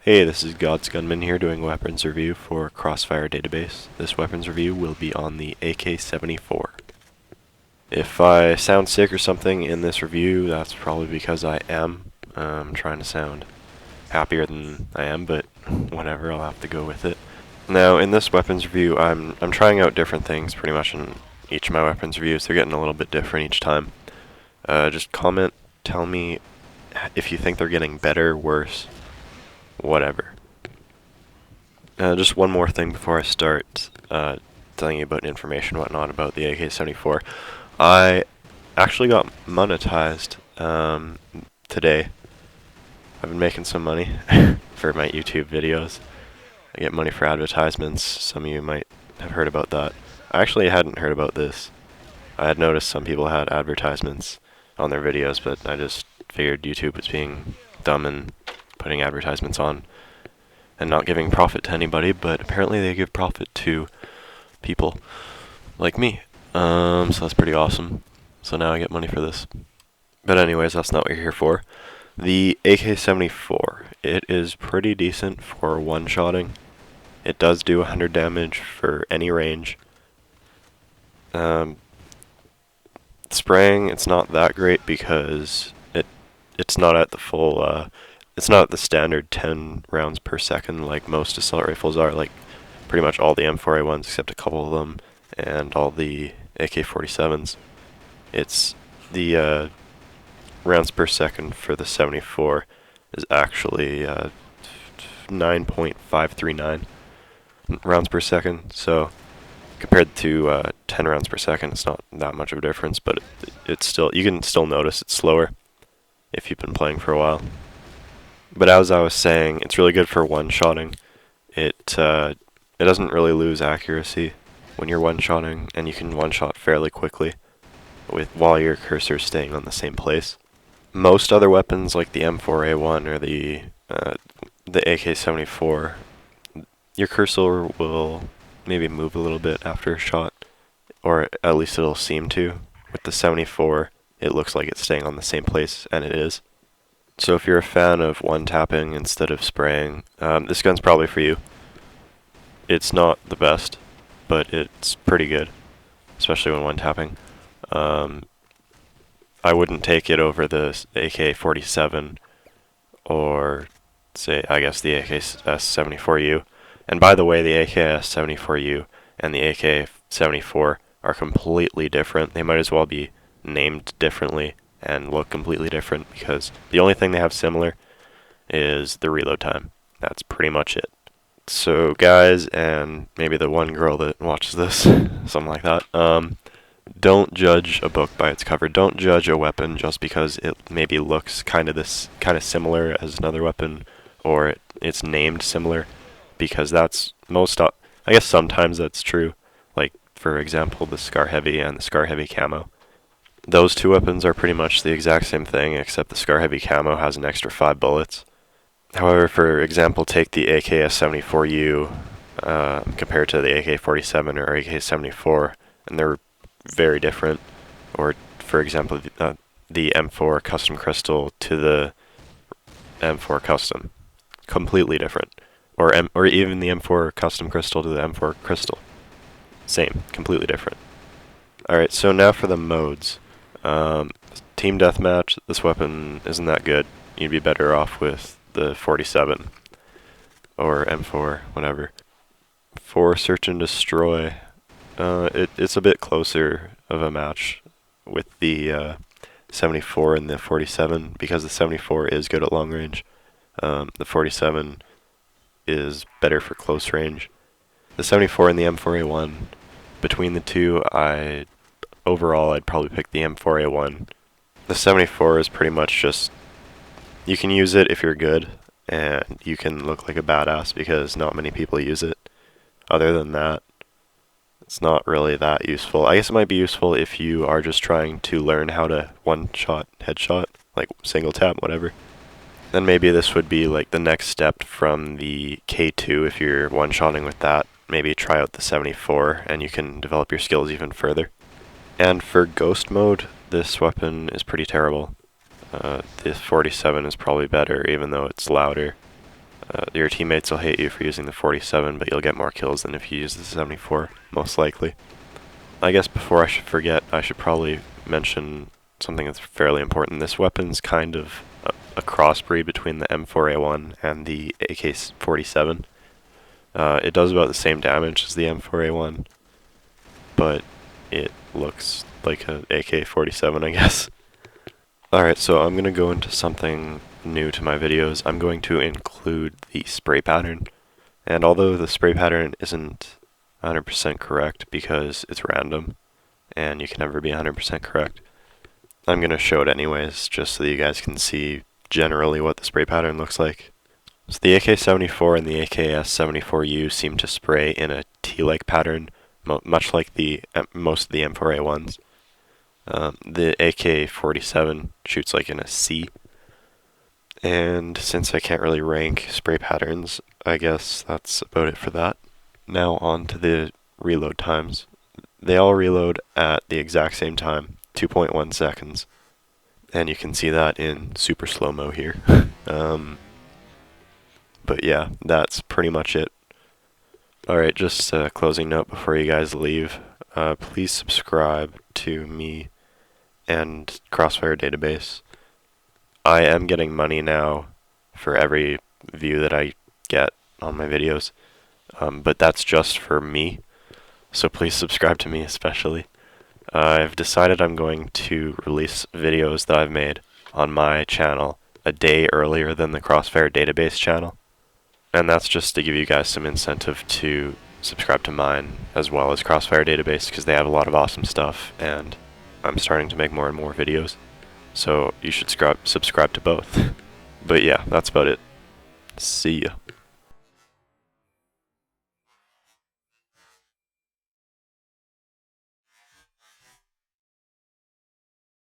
Hey, this is GodsGunman here doing a weapons review for CrossFireDatabase. This weapons review will be on the AK-74. If I sound sick or something in this review, that's probably because I am. I'm trying to sound happier than I am, but whatever, I'll have to go with it. Now, in this weapons review, I'm trying out different things pretty much in each of my weapons reviews. They're getting a little bit different each time. Just comment, tell me if you think they're getting better, worse, whatever. Just one more thing before I start telling you about information and whatnot about the AK-74. I actually got monetized today. I've been making some money for my YouTube videos. I get money for advertisements. Some of you might have heard about that. I actually hadn't heard about this. I had noticed some people had advertisements on their videos, but I just figured YouTube was being dumb and putting advertisements on and not giving profit to anybody, but apparently they give profit to people like me. So that's pretty awesome. So now I get money for this. But anyways, that's not what you're here for. The AK-74, it is pretty decent for one-shotting. It does do 100 damage for any range. Spraying, it's not that great because it's not at the full, it's not at the standard 10 rounds per second like most assault rifles are, like pretty much all the M4A1s except a couple of them, and all the AK-47s. It's the rounds per second for the 74 is actually 9.539 rounds per second, so compared to 10 rounds per second, it's not that much of a difference, but it's still, you can still notice it's slower if you've been playing for a while. But as I was saying, it's really good for one-shotting. It doesn't really lose accuracy when you're one-shotting, and you can one-shot fairly quickly while your cursor is staying on the same place. Most other weapons, like the M4A1 or the AK-74, your cursor will maybe move a little bit after a shot, or at least it'll seem to. With the 74, it looks like it's staying on the same place, and it is. So if you're a fan of one-tapping instead of spraying, this gun's probably for you. It's not the best, but it's pretty good, especially when one-tapping. I wouldn't take it over the AK-47 or, say, I guess the AK-74U. And by the way, the AK-74U and the AK-74 are completely different. They might as well be named differently and look completely different, because the only thing they have similar is the reload time. That's pretty much it. So guys, and maybe the one girl that watches this, something like that, don't judge a book by its cover. Don't judge a weapon just because it maybe looks kind of similar as another weapon, or it's named similar, because that's I guess sometimes that's true. Like, for example, the Scar Heavy and the Scar Heavy Camo. Those two weapons are pretty much the exact same thing, except the Scar Heavy Camo has an extra 5 bullets. However, for example, take the AK-74U compared to the AK-47 or AK-74, and they're very different. Or, for example, the M4 Custom Crystal to the M4 Custom. Completely different. Or even the M4 Custom Crystal to the M4 Crystal. Same, completely different. Alright, so now for the modes. Team Deathmatch, this weapon isn't that good. You'd be better off with the 47 or M4, whatever. For Search and Destroy, it's a bit closer of a match with the 74 and the 47, because the 74 is good at long range. The 47 is better for close range. The 74 and the M4A1, between the two, overall I'd probably pick the M4A1. The 74 is pretty much just, you can use it if you're good, and you can look like a badass because not many people use it. Other than that, it's not really that useful. I guess it might be useful if you are just trying to learn how to one-shot, headshot, like single tap, whatever. Then maybe this would be like the next step from the K2 if you're one-shotting with that. Maybe try out the 74 and you can develop your skills even further. And for Ghost mode, this weapon is pretty terrible. The 47 is probably better, even though it's louder. Your teammates will hate you for using the 47, but you'll get more kills than if you use the 74, most likely. I guess before I should forget, I should probably mention something that's fairly important. This weapon's kind of a crossbreed between the M4A1 and the AK-47. It does about the same damage as the M4A1, but it looks like an AK-47, I guess. Alright, so I'm going to go into something new to my videos. I'm going to include the spray pattern, and although the spray pattern isn't 100% correct because it's random, and you can never be 100% correct, I'm going to show it anyways, just so that you guys can see generally what the spray pattern looks like. So the AK-74 and the AK-74U seem to spray in a T-like pattern, much like most of the M4A1s. The AK-47 shoots like in a C. And since I can't really rank spray patterns, I guess that's about it for that. Now on to the reload times. They all reload at the exact same time, 2.1 seconds. And you can see that in super slow-mo here. But yeah, that's pretty much it. Alright, just a closing note before you guys leave. Please subscribe to me and CrossFireDatabase. I am getting money now for every view that I get on my videos, but that's just for me, so please subscribe to me especially. I've decided I'm going to release videos that I've made on my channel a day earlier than the CrossFireDatabase channel, and that's just to give you guys some incentive to subscribe to mine as well as CrossFireDatabase, because they have a lot of awesome stuff, and I'm starting to make more and more videos, so you should subscribe to both. But yeah, that's about it. See ya.